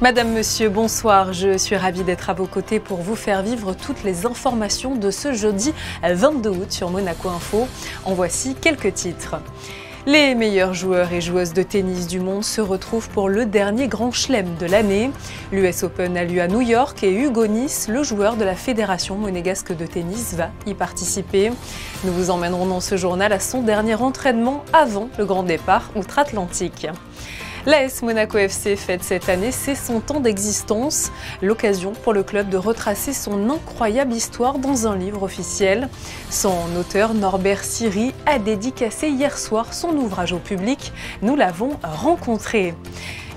Madame, Monsieur, bonsoir. Je suis ravie d'être à vos côtés pour vous faire vivre toutes les informations de ce jeudi 22 août sur Monaco Info. En voici quelques titres. Les meilleurs joueurs et joueuses de tennis du monde se retrouvent pour le dernier grand chelem de l'année. L'US Open a lieu à New York et Hugo Nys, le joueur de la Fédération monégasque de tennis, va y participer. Nous vous emmènerons dans ce journal à son dernier entraînement avant le grand départ outre-Atlantique. L'AS Monaco FC fête cette année ses 100 ans d'existence, l'occasion pour le club de retracer son incroyable histoire dans un livre officiel. Son auteur, Norbert Siri, a dédicacé hier soir son ouvrage au public. Nous l'avons rencontré.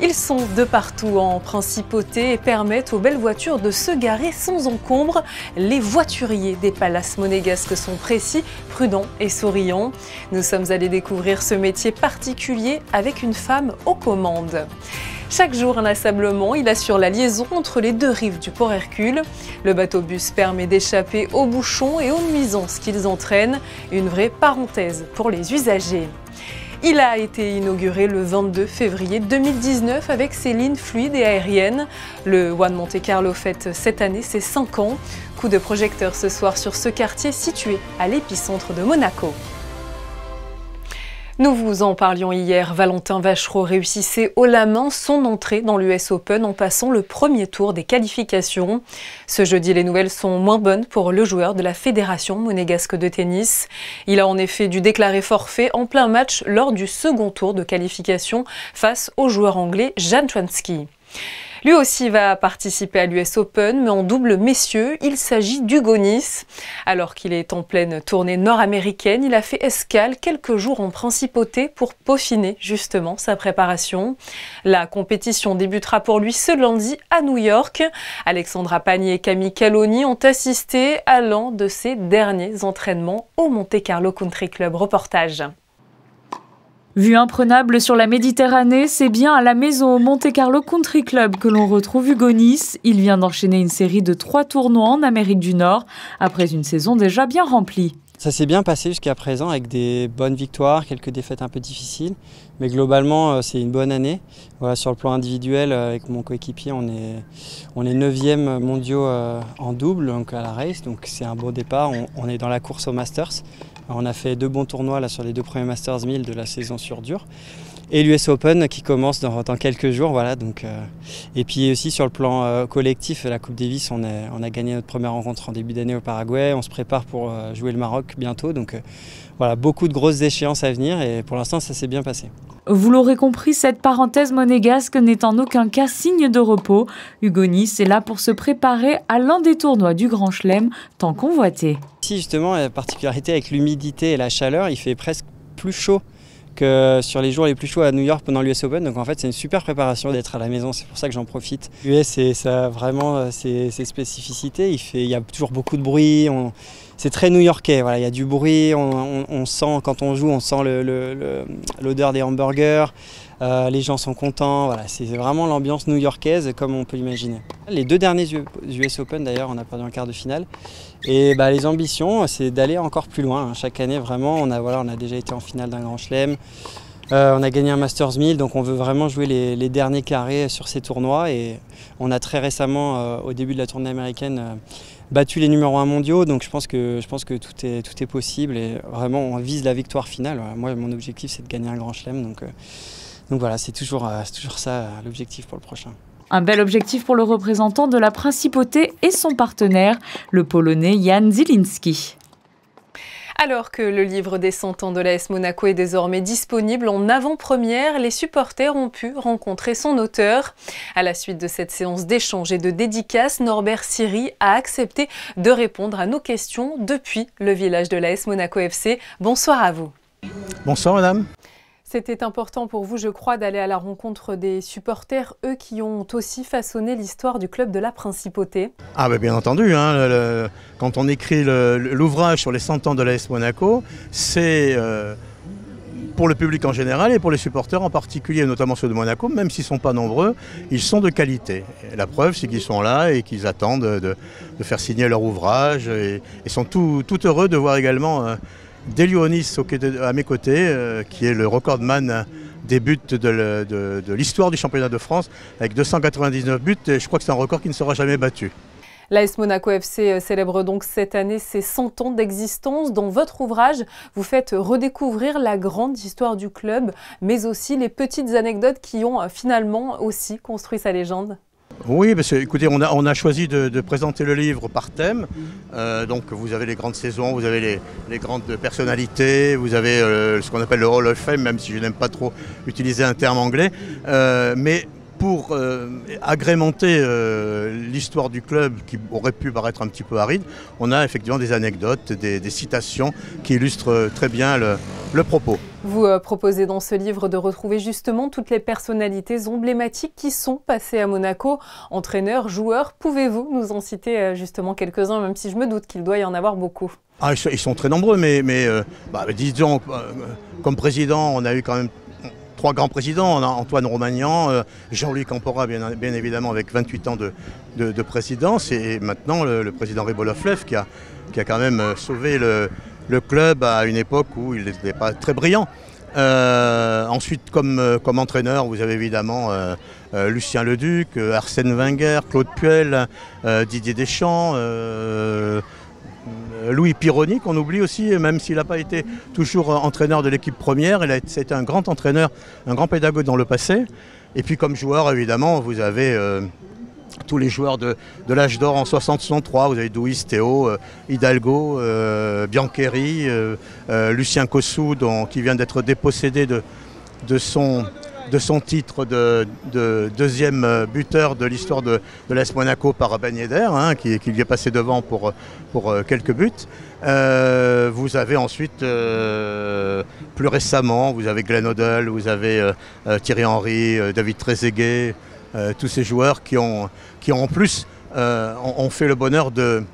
Ils sont de partout en principauté et permettent aux belles voitures de se garer sans encombre. Les voituriers des palaces monégasques sont précis, prudents et souriants. Nous sommes allés découvrir ce métier particulier avec une femme aux commandes. Chaque jour inlassablement, il assure la liaison entre les deux rives du port Hercule. Le bateau-bus permet d'échapper aux bouchons et aux nuisances qu'ils entraînent. Une vraie parenthèse pour les usagers. Il a été inauguré le 22 février 2019 avec ses lignes fluides et aériennes. Le One Monte Carlo fête cette année ses 5 ans. Coup de projecteur ce soir sur ce quartier situé à l'épicentre de Monaco. Nous vous en parlions hier, Valentin Vachereau réussissait haut la main son entrée dans l'US Open en passant le premier tour des qualifications. Ce jeudi, les nouvelles sont moins bonnes pour le joueur de la Fédération monégasque de tennis. Il a en effet dû déclarer forfait en plein match lors du second tour de qualification face au joueur anglais Jan Trzański. Lui aussi va participer à l'US Open, mais en double messieurs, il s'agit d'Hugo Nys. Alors qu'il est en pleine tournée nord-américaine, il a fait escale quelques jours en principauté pour peaufiner justement sa préparation. La compétition débutera pour lui ce lundi à New York. Alexandra Pagny et Camille Caloni ont assisté à l'un de ses derniers entraînements au Monte Carlo Country Club. Reportage. Vue imprenable sur la Méditerranée, c'est bien à la maison au Monte Carlo Country Club que l'on retrouve Hugo Nys. Il vient d'enchaîner une série de 3 tournois en Amérique du Nord, après une saison déjà bien remplie. Ça s'est bien passé jusqu'à présent avec des bonnes victoires, quelques défaites un peu difficiles. Mais globalement, c'est une bonne année. Voilà, sur le plan individuel, avec mon coéquipier, on est 9e mondiaux en double, donc à la race. Donc c'est un beau départ. On est dans la course aux Masters. On a fait 2 bons tournois là, sur les 2 premiers Masters 1000 de la saison sur dur. Et l'US Open qui commence dans quelques jours. Voilà, donc, et puis aussi sur le plan collectif, la Coupe Davis, on a gagné notre première rencontre en début d'année au Paraguay. On se prépare pour jouer le Maroc bientôt. Donc voilà, beaucoup de grosses échéances à venir et pour l'instant ça s'est bien passé. Vous l'aurez compris, cette parenthèse monégasque n'est en aucun cas signe de repos. Hugo Nys est là pour se préparer à l'un des tournois du Grand Chelem tant convoité. Ici justement, la particularité avec l'humidité et la chaleur, il fait presque plus chaud que sur les jours les plus chauds à New York pendant l'US Open. Donc en fait c'est une super préparation d'être à la maison, c'est pour ça que j'en profite. L'US, ça a vraiment ses spécificités, il y a toujours beaucoup de bruit, c'est très new-yorkais, voilà, il y a du bruit, on sent quand on joue, on sent l'odeur des hamburgers, les gens sont contents, voilà, c'est vraiment l'ambiance new-yorkaise comme on peut l'imaginer. Les 2 derniers US Open d'ailleurs, on a perdu en quart de finale. Et les ambitions, c'est d'aller encore plus loin. Chaque année, vraiment, on a déjà été en finale d'un Grand Chelem. On a gagné un Masters 1000, donc on veut vraiment jouer les derniers carrés sur ces tournois. Et on a très récemment, au début de la tournée américaine, battu les numéros 1 mondiaux. Donc je pense que tout est possible. Et vraiment, on vise la victoire finale. Moi, mon objectif, c'est de gagner un Grand Chelem. Donc voilà, c'est toujours ça l'objectif pour le prochain. Un bel objectif pour le représentant de la Principauté et son partenaire, le Polonais Jan Zielinski. Alors que le livre des 100 ans de l'AS Monaco est désormais disponible en avant-première, les supporters ont pu rencontrer son auteur. À la suite de cette séance d'échange et de dédicace, Norbert Siri a accepté de répondre à nos questions depuis le village de l'AS Monaco FC. Bonsoir à vous. Bonsoir madame. C'était important pour vous, je crois, d'aller à la rencontre des supporters, eux qui ont aussi façonné l'histoire du club de la Principauté. Ah ben bien entendu, hein, quand on écrit l'ouvrage sur les 100 ans de l'AS Monaco, c'est pour le public en général et pour les supporters en particulier, notamment ceux de Monaco, même s'ils ne sont pas nombreux, ils sont de qualité. Et la preuve, c'est qu'ils sont là et qu'ils attendent de faire signer leur ouvrage et sont tout heureux de voir également Delio Nys à mes côtés, qui est le recordman des buts de l'histoire du championnat de France, avec 299 buts. Et je crois que c'est un record qui ne sera jamais battu. L'AS Monaco FC célèbre donc cette année ses 100 ans d'existence. Dans votre ouvrage, vous faites redécouvrir la grande histoire du club, mais aussi les petites anecdotes qui ont finalement aussi construit sa légende. Oui, parce que, écoutez, on a choisi de présenter le livre par thème. Donc vous avez les grandes saisons, vous avez les grandes personnalités, vous avez ce qu'on appelle le Hall of Fame, même si je n'aime pas trop utiliser un terme anglais. Mais pour agrémenter l'histoire du club qui aurait pu paraître un petit peu aride, on a effectivement des anecdotes, des citations qui illustrent très bien le propos. Vous proposez dans ce livre de retrouver justement toutes les personnalités emblématiques qui sont passées à Monaco, entraîneurs, joueurs. Pouvez-vous nous en citer justement quelques-uns, même si je me doute qu'il doit y en avoir beaucoup? Ah, ils sont très nombreux, mais disons, comme président, on a eu quand même 3 grands présidents. On a Antoine Romagnan, Jean-Louis Campora, bien évidemment, avec 28 ans de présidence, et maintenant le président Ribolovlev qui a quand même sauvé le club à une époque où il n'était pas très brillant. Ensuite, comme entraîneur, vous avez évidemment Lucien Leduc, Arsène Wenger, Claude Puel, Didier Deschamps, Louis Pironi, qu'on oublie aussi, même s'il n'a pas été toujours entraîneur de l'équipe première. C'était un grand entraîneur, un grand pédagogue dans le passé. Et puis comme joueur, évidemment, vous avez tous les joueurs de l'âge d'or en 60-63. Vous avez Douis, Théo, Hidalgo, Biancheri, Lucien Cossou, qui vient d'être dépossédé de son titre de deuxième buteur de l'histoire de l'AS Monaco par Ben Yedder, qui lui est passé devant pour quelques buts. Vous avez ensuite, plus récemment, vous avez Glenn Hoddle, vous avez Thierry Henry, David Trezeguet, tous ces joueurs qui ont en plus ont fait le bonheur de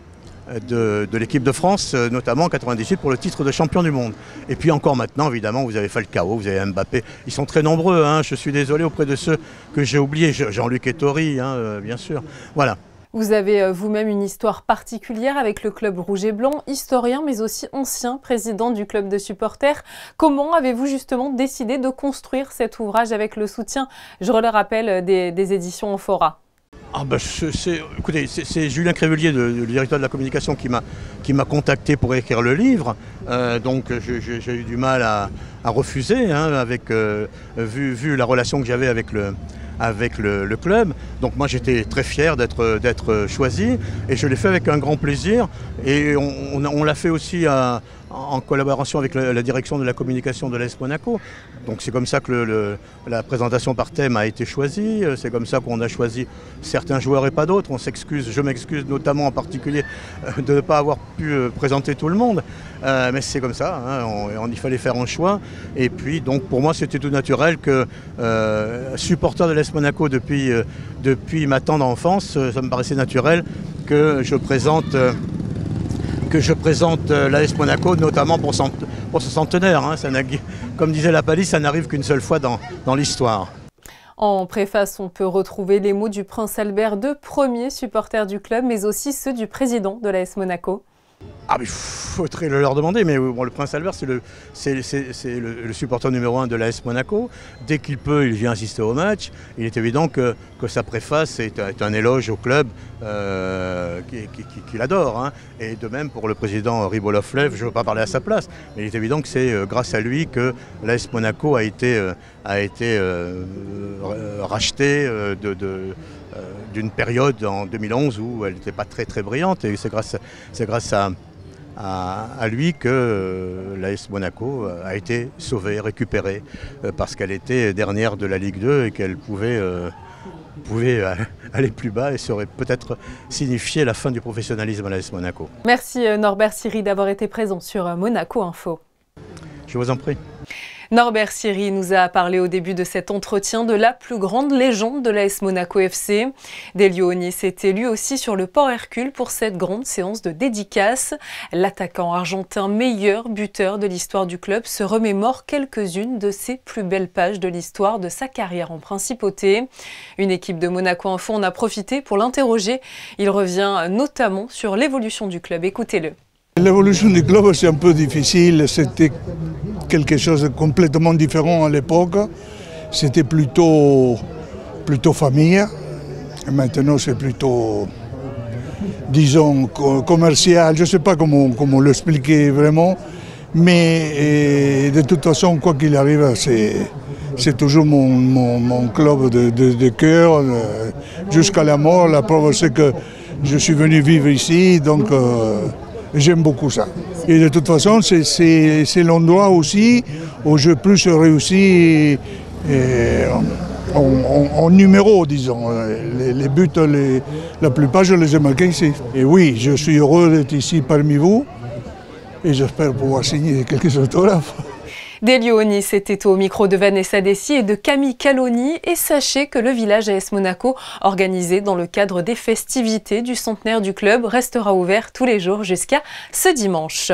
l'équipe de France, notamment en 98 pour le titre de champion du monde. Et puis encore maintenant, évidemment, vous avez Falcao, vous avez Mbappé. Ils sont très nombreux, je suis désolé auprès de ceux que j'ai oubliés. Jean-Luc Ettori, bien sûr. Voilà. Vous avez vous-même une histoire particulière avec le club rouge et blanc, historien mais aussi ancien président du club de supporters. Comment avez-vous justement décidé de construire cet ouvrage avec le soutien, je le rappelle, des éditions Amphora? Écoutez, c'est Julien Crévulier, le directeur de la communication, qui m'a contacté pour écrire le livre. Donc j'ai eu du mal à refuser, vu la relation que j'avais avec le club. Donc moi j'étais très fier d'être choisi, et je l'ai fait avec un grand plaisir. Et on l'a fait aussi en collaboration avec la direction de la communication de l'AS Monaco. Donc c'est comme ça que la présentation par thème a été choisie, c'est comme ça qu'on a choisi certains joueurs et pas d'autres. Je m'excuse notamment en particulier de ne pas avoir pu présenter tout le monde, mais c'est comme ça, il fallait faire un choix. Et puis donc pour moi c'était tout naturel que, supporter de l'AS Monaco depuis ma tendre enfance, ça me paraissait naturel que je présente l'AS Monaco, notamment pour ce centenaire. Comme disait la Palisse, ça n'arrive qu'une seule fois dans l'histoire. En préface, on peut retrouver les mots du prince Albert II, premier supporter du club, mais aussi ceux du président de l'AS Monaco. Ah, mais il faudrait le leur demander, mais bon, le prince Albert, c'est le supporter numéro 1 de l'AS Monaco. Dès qu'il peut, il vient assister au match. Il est évident que sa préface est un éloge au club qu'il adore. Et de même pour le président Ribolovlev, je ne veux pas parler à sa place, mais il est évident que c'est grâce à lui que l'AS Monaco a été racheté d'une période en 2011 où elle n'était pas très brillante, et c'est grâce à lui que l'AS Monaco a été sauvée, récupérée, parce qu'elle était dernière de la Ligue 2 et qu'elle pouvait aller plus bas, et ça aurait peut-être signifié la fin du professionnalisme à l'AS Monaco. Merci Norbert Siri d'avoir été présent sur Monaco Info. Je vous en prie. Norbert Siri nous a parlé au début de cet entretien de la plus grande légende de l'AS Monaco FC. Delio Onis était lui aussi sur le port Hercule pour cette grande séance de dédicace. L'attaquant argentin, meilleur buteur de l'histoire du club, se remémore quelques-unes de ses plus belles pages de l'histoire de sa carrière en principauté. Une équipe de Monaco Info en a profité pour l'interroger. Il revient notamment sur l'évolution du club. Écoutez-le. L'évolution du club, c'est un peu difficile. C'était quelque chose de complètement différent à l'époque. c'était plutôt famille. Et maintenant, c'est plutôt, disons, commercial. Je ne sais pas comment l'expliquer vraiment. Mais de toute façon, quoi qu'il arrive, c'est toujours mon club de cœur jusqu'à la mort. La preuve, c'est que je suis venu vivre ici, donc j'aime beaucoup ça. Et de toute façon, c'est l'endroit aussi où j'ai plus réussi en numéro, disons. Les buts, la plupart, je les ai marqués ici. Et oui, je suis heureux d'être ici parmi vous et j'espère pouvoir signer quelques autographes. Delio Onis était au micro de Vanessa Dessy et de Camille Caloni. Et sachez que le village AS Monaco, organisé dans le cadre des festivités du centenaire du club, restera ouvert tous les jours jusqu'à ce dimanche.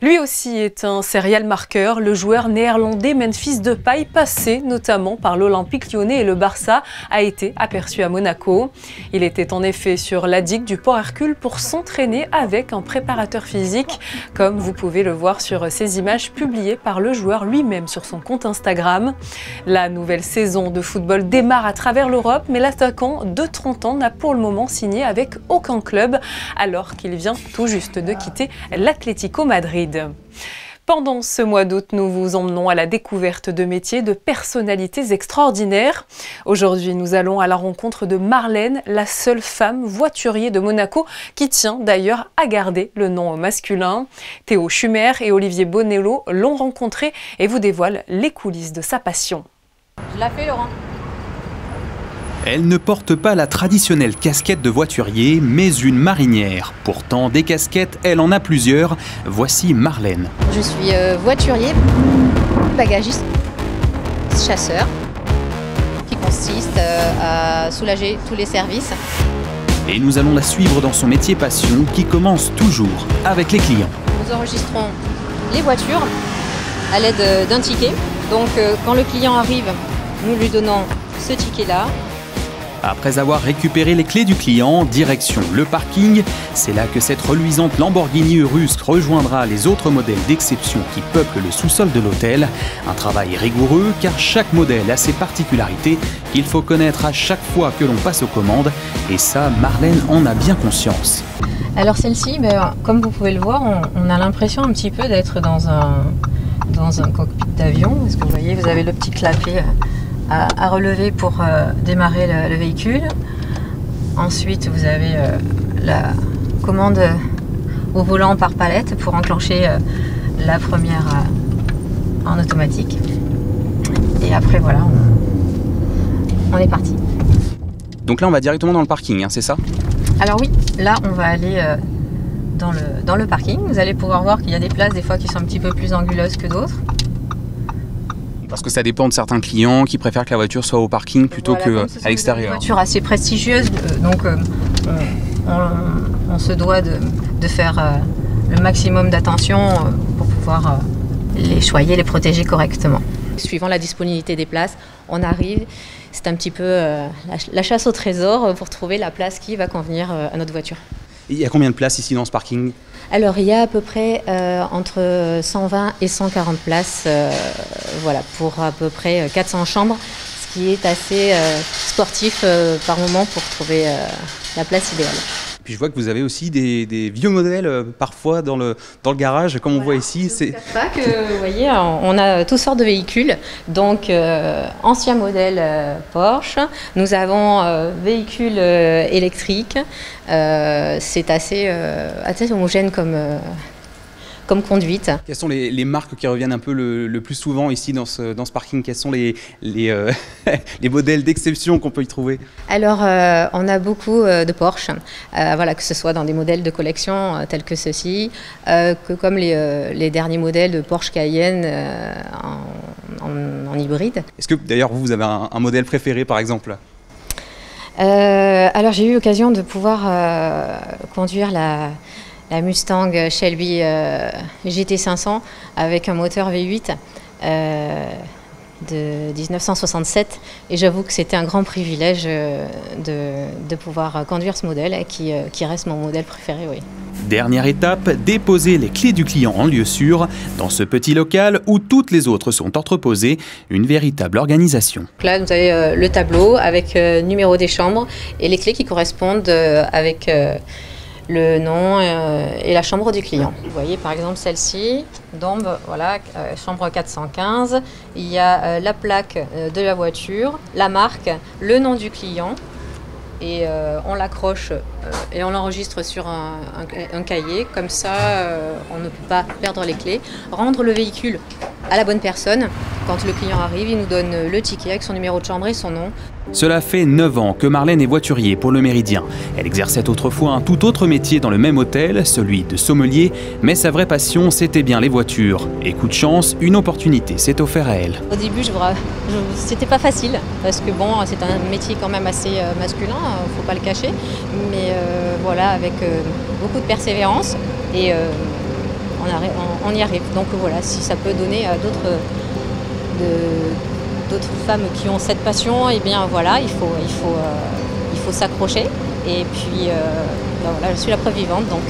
Lui aussi est un serial marqueur. Le joueur néerlandais Memphis Depay, passé notamment par l'Olympique Lyonnais et le Barça, a été aperçu à Monaco. Il était en effet sur la digue du Port Hercule pour s'entraîner avec un préparateur physique, comme vous pouvez le voir sur ces images publiées par le joueur lui-même sur son compte Instagram. La nouvelle saison de football démarre à travers l'Europe, mais l'attaquant de 30 ans n'a pour le moment signé avec aucun club, alors qu'il vient tout juste de quitter l'Atlético Madrid. Pendant ce mois d'août, nous vous emmenons à la découverte de métiers, de personnalités extraordinaires. Aujourd'hui, nous allons à la rencontre de Marlène, la seule femme voiturier de Monaco, qui tient d'ailleurs à garder le nom masculin. Théo Schumer et Olivier Bonello l'ont rencontrée et vous dévoilent les coulisses de sa passion. Je la fais, Laurent. Elle ne porte pas la traditionnelle casquette de voiturier, mais une marinière. Pourtant, des casquettes, elle en a plusieurs. Voici Marlène. Je suis voiturier, bagagiste, chasseur, qui consiste à soulager tous les services. Et nous allons la suivre dans son métier passion qui commence toujours avec les clients. Nous enregistrons les voitures à l'aide d'un ticket. Donc quand le client arrive, nous lui donnons ce ticket-là. Après avoir récupéré les clés du client, direction le parking, c'est là que cette reluisante Lamborghini Urus rejoindra les autres modèles d'exception qui peuplent le sous-sol de l'hôtel. Un travail rigoureux car chaque modèle a ses particularités qu'il faut connaître à chaque fois que l'on passe aux commandes. Et ça, Marlène en a bien conscience. Alors celle-ci, comme vous pouvez le voir, on a l'impression un petit peu d'être dans un cockpit d'avion. Parce que vous voyez, vous avez le petit clapet à relever pour démarrer le véhicule. Ensuite, vous avez la commande au volant par palette pour enclencher la première en automatique. Et après, voilà, on est parti. Donc là, on va directement dans le parking, hein, c'est ça? Alors oui, là, on va aller dans le parking. Vous allez pouvoir voir qu'il y a des places des fois qui sont un petit peu plus anguleuses que d'autres. Parce que ça dépend de certains clients qui préfèrent que la voiture soit au parking plutôt qu'à l'extérieur. C'est une voiture assez prestigieuse, donc on se doit de faire le maximum d'attention pour pouvoir les choyer, les protéger correctement. Suivant la disponibilité des places, on arrive, c'est un petit peu la chasse au trésor pour trouver la place qui va convenir à notre voiture. Il y a combien de places ici dans ce parking? Alors il y a à peu près entre 120 et 140 places voilà, pour à peu près 400 chambres, ce qui est assez sportif par moment pour trouver la place idéale. Puis je vois que vous avez aussi des vieux modèles parfois dans le garage, comme on voit ici. C'est pas que vous voyez, on a toutes sortes de véhicules. Donc ancien modèle Porsche, nous avons véhicules électriques. C'est assez homogène comme conduite. Quelles sont les marques qui reviennent un peu le plus souvent ici dans ce parking? Quels sont les modèles d'exception qu'on peut y trouver? Alors, on a beaucoup de Porsche, voilà, que ce soit dans des modèles de collection tels que ceux-ci, que comme les derniers modèles de Porsche Cayenne en hybride. Est-ce que d'ailleurs vous avez un modèle préféré par exemple? Alors, j'ai eu l'occasion de pouvoir conduire la Mustang Shelby GT500 avec un moteur V8 de 1967 et j'avoue que c'était un grand privilège de pouvoir conduire ce modèle qui reste mon modèle préféré. Oui. Dernière étape, déposer les clés du client en lieu sûr, dans ce petit local où toutes les autres sont entreposées, une véritable organisation. Donc là, vous avez le tableau avec numéro des chambres et les clés qui correspondent avec le nom et la chambre du client. Vous voyez par exemple celle-ci, Dombe, voilà, chambre 415. Il y a la plaque de la voiture, la marque, le nom du client et on l'accroche et on l'enregistre sur un cahier. Comme ça, on ne peut pas perdre les clés. Rendre le véhicule à la bonne personne. Quand le client arrive, il nous donne le ticket avec son numéro de chambre et son nom. Cela fait 9 ans que Marlène est voiturier pour le Méridien. Elle exerçait autrefois un tout autre métier dans le même hôtel, celui de sommelier, mais sa vraie passion, c'était bien les voitures. Et coup de chance, une opportunité s'est offerte à elle. Au début, c'était pas facile, parce que bon, c'est un métier quand même assez masculin, faut pas le cacher. Mais voilà, avec beaucoup de persévérance, et on y arrive. Donc voilà, si ça peut donner à d'autres femmes qui ont cette passion, et bien voilà, il faut s'accrocher. Et puis voilà, je suis la preuve vivante, donc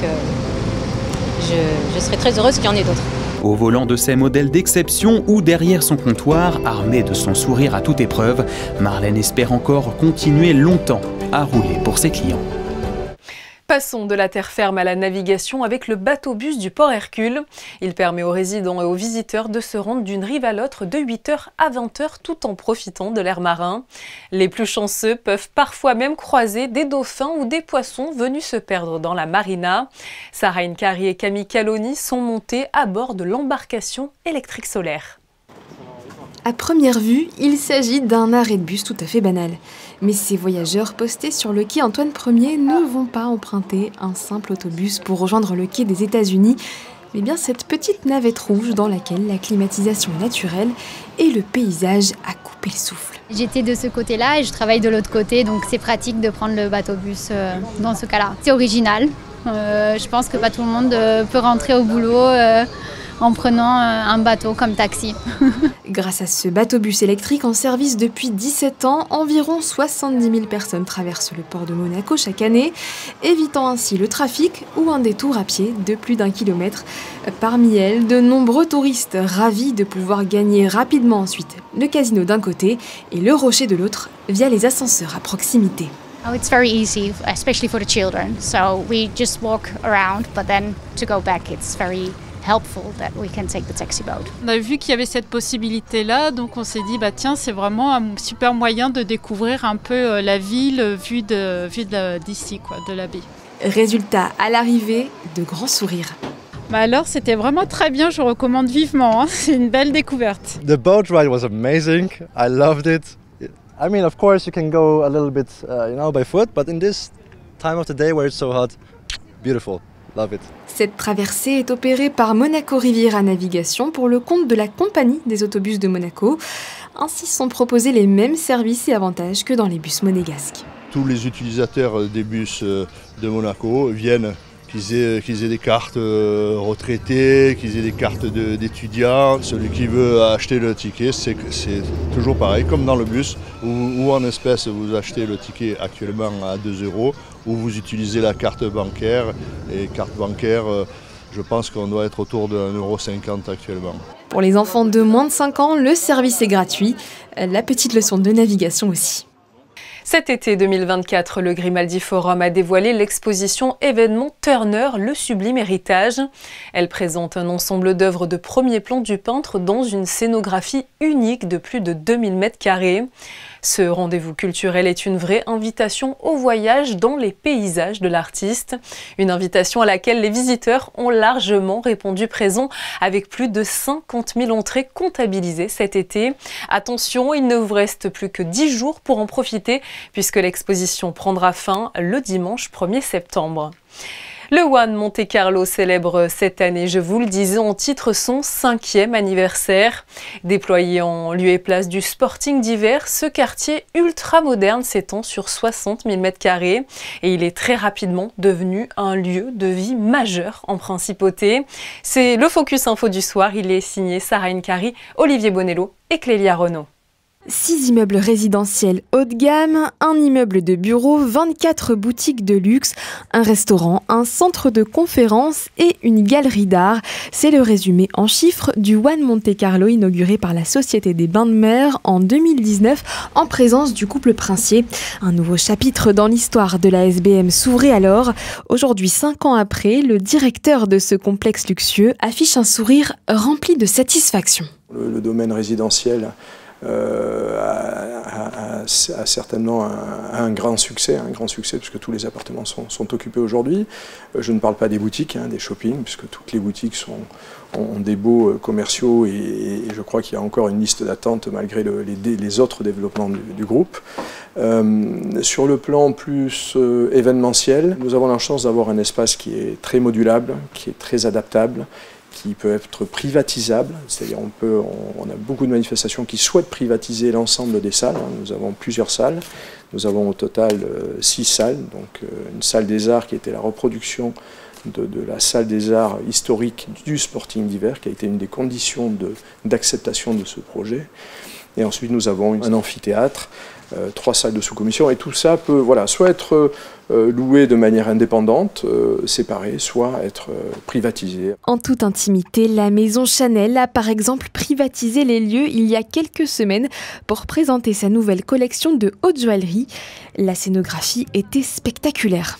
je serai très heureuse qu'il y en ait d'autres. Au volant de ces modèles d'exception ou derrière son comptoir, armé de son sourire à toute épreuve, Marlène espère encore continuer longtemps à rouler pour ses clients. Passons de la terre ferme à la navigation avec le bateau-bus du port Hercule. Il permet aux résidents et aux visiteurs de se rendre d'une rive à l'autre de 8h à 20h tout en profitant de l'air marin. Les plus chanceux peuvent parfois même croiser des dauphins ou des poissons venus se perdre dans la marina. Sarah Inkari et Camille Caloni sont montés à bord de l'embarcation électrique solaire. À première vue, il s'agit d'un arrêt de bus tout à fait banal. Mais ces voyageurs postés sur le quai Antoine Ier ne vont pas emprunter un simple autobus pour rejoindre le quai des États-Unis, mais bien cette petite navette rouge dans laquelle la climatisation est naturelle et le paysage a coupé le souffle. J'étais de ce côté-là et je travaille de l'autre côté, donc c'est pratique de prendre le bateau-bus dans ce cas-là. C'est original. Je pense que pas tout le monde peut rentrer au boulot en prenant un bateau comme taxi. Grâce à ce bateau-bus électrique en service depuis 17 ans, environ 70 000 personnes traversent le port de Monaco chaque année, évitant ainsi le trafic ou un détour à pied de plus d'1 kilomètre. Parmi elles, de nombreux touristes ravis de pouvoir gagner rapidement ensuite le casino d'un côté et le rocher de l'autre via les ascenseurs à proximité. Oh, it's very easy, especially for the children. So we just walk around, but then to go back, it's very helpful that we can take the taxi boat. On a vu qu'il y avait cette possibilité-là, donc on s'est dit bah tiens, c'est vraiment un super moyen de découvrir un peu la ville vue d'ici, quoi, de la baie. Résultat, à l'arrivée, de grands sourires. Bah alors, c'était vraiment très bien, je recommande vivement, hein. C'est une belle découverte. The boat ride was amazing. I loved it. I mean, of course, you can go a little bit, by foot, but in this time of the day where it's so hot, beautiful. Love it. Cette traversée est opérée par Monaco Riviera Navigation pour le compte de la compagnie des autobus de Monaco. Ainsi sont proposés les mêmes services et avantages que dans les bus monégasques. Tous les utilisateurs des bus de Monaco viennent, qu'ils aient des cartes retraitées, qu'ils aient des cartes d'étudiants. Celui qui veut acheter le ticket, c'est toujours pareil, comme dans le bus, où en espèces vous achetez le ticket actuellement à 2 €, où vous utilisez la carte bancaire. Et carte bancaire, je pense qu'on doit être autour de 1,50 € actuellement. Pour les enfants de moins de 5 ans, le service est gratuit. La petite leçon de navigation aussi. Cet été 2024, le Grimaldi Forum a dévoilé l'exposition événement Turner, le sublime héritage. Elle présente un ensemble d'œuvres de premier plan du peintre dans une scénographie unique de plus de 2000 m². Ce rendez-vous culturel est une vraie invitation au voyage dans les paysages de l'artiste. Une invitation à laquelle les visiteurs ont largement répondu présent avec plus de 50 000 entrées comptabilisées cet été. Attention, il ne vous reste plus que 10 jours pour en profiter puisque l'exposition prendra fin le dimanche 1er septembre. Le One Monte Carlo célèbre cette année, je vous le disais, en titre son 5e anniversaire. Déployé en lieu et place du Sporting d'hiver, ce quartier ultra moderne s'étend sur 60 000 m² et il est très rapidement devenu un lieu de vie majeur en principauté. C'est le Focus Info du soir, il est signé Sarah Incari, Olivier Bonello et Clélia Renaud. 6 immeubles résidentiels haut de gamme, un immeuble de bureaux, 24 boutiques de luxe, un restaurant, un centre de conférences et une galerie d'art. C'est le résumé en chiffres du One Monte Carlo inauguré par la Société des Bains de Mer en 2019 en présence du couple princier. Un nouveau chapitre dans l'histoire de la SBM s'ouvrait alors. Aujourd'hui, 5 ans après, le directeur de ce complexe luxueux affiche un sourire rempli de satisfaction. Le domaine résidentiel a certainement un grand succès puisque tous les appartements sont occupés aujourd'hui. Je ne parle pas des boutiques, des shoppings, puisque toutes les boutiques ont des baux commerciaux et je crois qu'il y a encore une liste d'attente malgré les autres développements du groupe. Sur le plan plus événementiel, nous avons la chance d'avoir un espace qui est très modulable, qui est très adaptable, qui peut être privatisable, c'est-à-dire on a beaucoup de manifestations qui souhaitent privatiser l'ensemble des salles. Nous avons plusieurs salles, nous avons au total 6 salles, donc une salle des arts qui était la reproduction de la salle des arts historique du Sporting d'hiver, qui a été une des conditions d'acceptation de ce projet. Et ensuite nous avons un amphithéâtre, 3 salles de sous-commission, et tout ça peut soit être loué de manière indépendante, séparée, soit être privatisé. En toute intimité, la maison Chanel a par exemple privatisé les lieux il y a quelques semaines pour présenter sa nouvelle collection de haute joaillerie. La scénographie était spectaculaire.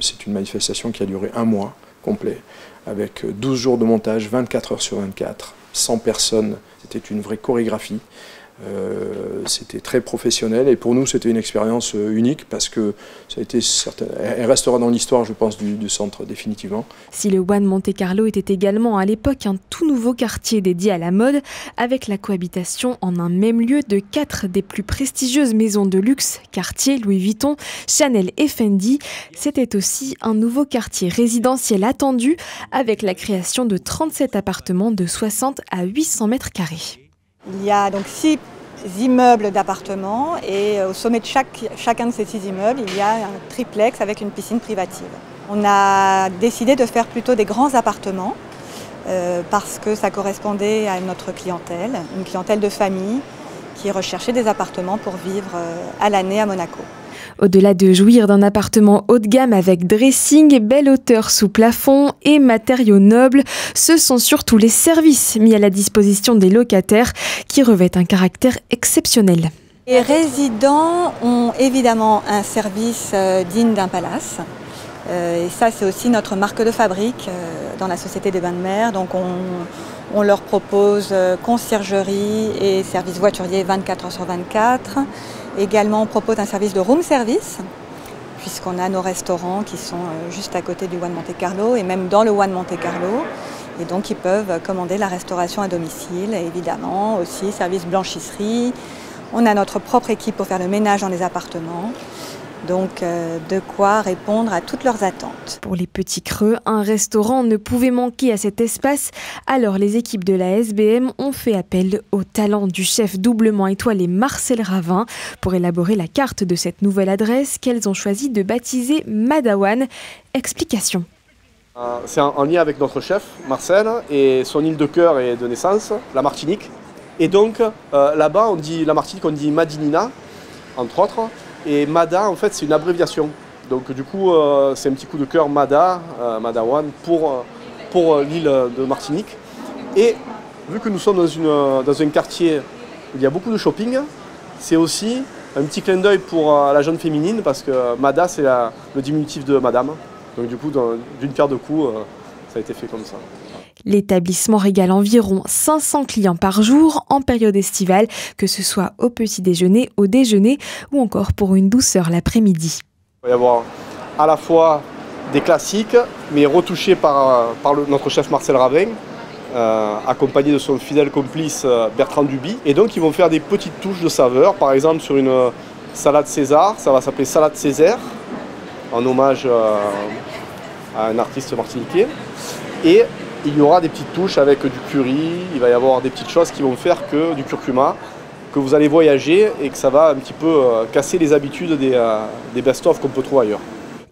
C'est une manifestation qui a duré 1 mois complet, avec 12 jours de montage, 24 heures sur 24, 100 personnes, c'était une vraie chorégraphie. C'était très professionnel et pour nous c'était une expérience unique parce que ça a été elle restera dans l'histoire, je pense, du centre définitivement. Si le One Monte Carlo était également à l'époque un tout nouveau quartier dédié à la mode, avec la cohabitation en un même lieu de 4 des plus prestigieuses maisons de luxe, Cartier, Louis Vuitton, Chanel et Fendi, c'était aussi un nouveau quartier résidentiel attendu avec la création de 37 appartements de 60 à 800 m². Il y a donc 6 immeubles d'appartements et au sommet de chacun de ces 6 immeubles, il y a un triplex avec une piscine privative. On a décidé de faire plutôt des grands appartements parce que ça correspondait à notre clientèle, une clientèle de famille qui recherchait des appartements pour vivre à l'année à Monaco. Au-delà de jouir d'un appartement haut de gamme avec dressing, belle hauteur sous plafond et matériaux nobles, ce sont surtout les services mis à la disposition des locataires qui revêtent un caractère exceptionnel. Les résidents ont évidemment un service digne d'un palace. Et ça, c'est aussi notre marque de fabrique dans la Société des Bains de Mer. Donc on leur propose conciergerie et service voiturier 24 heures sur 24. Également, on propose un service de room service, puisqu'on a nos restaurants qui sont juste à côté du One Monte Carlo et même dans le One Monte Carlo. Et donc, ils peuvent commander la restauration à domicile et évidemment aussi service blanchisserie. On a notre propre équipe pour faire le ménage dans les appartements. Donc, de quoi répondre à toutes leurs attentes. Pour les petits creux, un restaurant ne pouvait manquer à cet espace. Alors, les équipes de la SBM ont fait appel au talent du chef doublement étoilé Marcel Ravin pour élaborer la carte de cette nouvelle adresse qu'elles ont choisi de baptiser Madawan. Explication. C'est en lien avec notre chef, Marcel, et son île de cœur et de naissance, la Martinique. Et donc, là-bas, on dit la Martinique, on dit Madinina, entre autres. Et Mada, en fait, c'est une abréviation. Donc du coup, c'est un petit coup de cœur Madawan pour l'île de Martinique. Et vu que nous sommes dans un quartier où il y a beaucoup de shopping, c'est aussi un petit clin d'œil pour la jeune féminine parce que Mada, c'est le diminutif de Madame. Donc du coup, d'une pierre deux coups, ça a été fait comme ça. L'établissement régale environ 500 clients par jour en période estivale, que ce soit au petit déjeuner, au déjeuner ou encore pour une douceur l'après-midi. Il va y avoir à la fois des classiques, mais retouchés par notre chef Marcel Ravin, accompagné de son fidèle complice Bertrand Duby. Et donc ils vont faire des petites touches de saveur, par exemple sur une salade César, ça va s'appeler salade Césaire, en hommage à un artiste martiniquais. Et il y aura des petites touches avec du curry, il va y avoir des petites choses qui vont faire que du curcuma, que vous allez voyager et que ça va un petit peu casser les habitudes des best-of qu'on peut trouver ailleurs.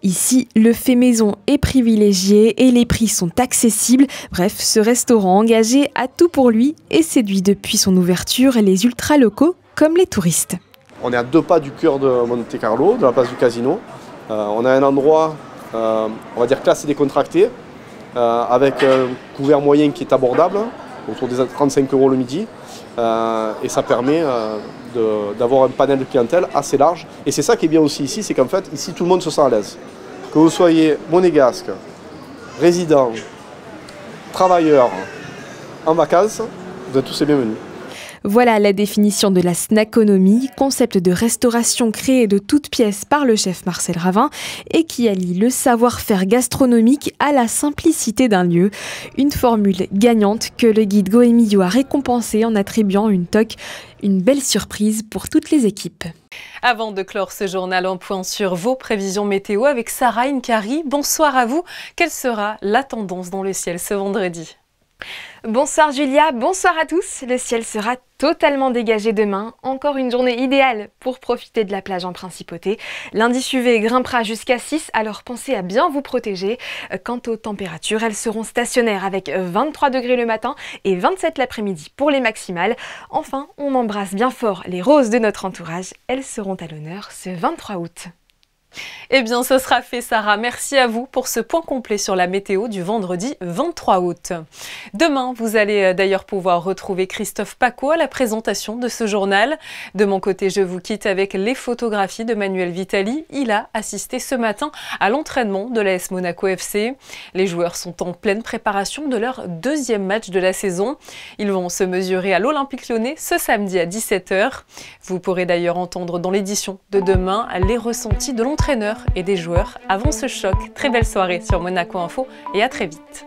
Ici, le fait maison est privilégié et les prix sont accessibles. Bref, ce restaurant engagé a tout pour lui et séduit depuis son ouverture les ultra-locaux comme les touristes. On est à 2 pas du cœur de Monte-Carlo, de la place du Casino. On a un endroit, on va dire classe et décontracté, avec un couvert moyen qui est abordable, autour des 35 € le midi. Et ça permet d'avoir un panel de clientèle assez large. Et c'est ça qui est bien aussi ici, c'est qu'en fait, ici, tout le monde se sent à l'aise. Que vous soyez monégasque, résident, travailleur, en vacances, vous êtes tous les bienvenus. Voilà la définition de la snackonomie, concept de restauration créé de toutes pièces par le chef Marcel Ravin et qui allie le savoir-faire gastronomique à la simplicité d'un lieu. Une formule gagnante que le guide Goemillo a récompensée en attribuant une toque, une belle surprise pour toutes les équipes. Avant de clore ce journal, un point sur vos prévisions météo avec Sarah Inkari. Bonsoir à vous. Quelle sera la tendance dans le ciel ce vendredi ? Bonsoir Julia, bonsoir à tous. Le ciel sera totalement dégagé demain. Encore une journée idéale pour profiter de la plage en principauté. L'indice UV grimpera jusqu'à 6, alors pensez à bien vous protéger. Quant aux températures, elles seront stationnaires avec 23 degrés le matin et 27 l'après-midi pour les maximales. Enfin, on embrasse bien fort les roses de notre entourage. Elles seront à l'honneur ce 23 août. Eh bien, ce sera fait, Sarah. Merci à vous pour ce point complet sur la météo du vendredi 23 août. Demain, vous allez d'ailleurs pouvoir retrouver Christophe Paco à la présentation de ce journal. De mon côté, je vous quitte avec les photographies de Manuel Vitali. Il a assisté ce matin à l'entraînement de l'AS Monaco FC. Les joueurs sont en pleine préparation de leur 2e match de la saison. Ils vont se mesurer à l'Olympique Lyonnais ce samedi à 17 h. Vous pourrez d'ailleurs entendre dans l'édition de demain les ressentis de l'entraîneur et des joueurs avant ce choc. Très belle soirée sur Monaco Info et à très vite.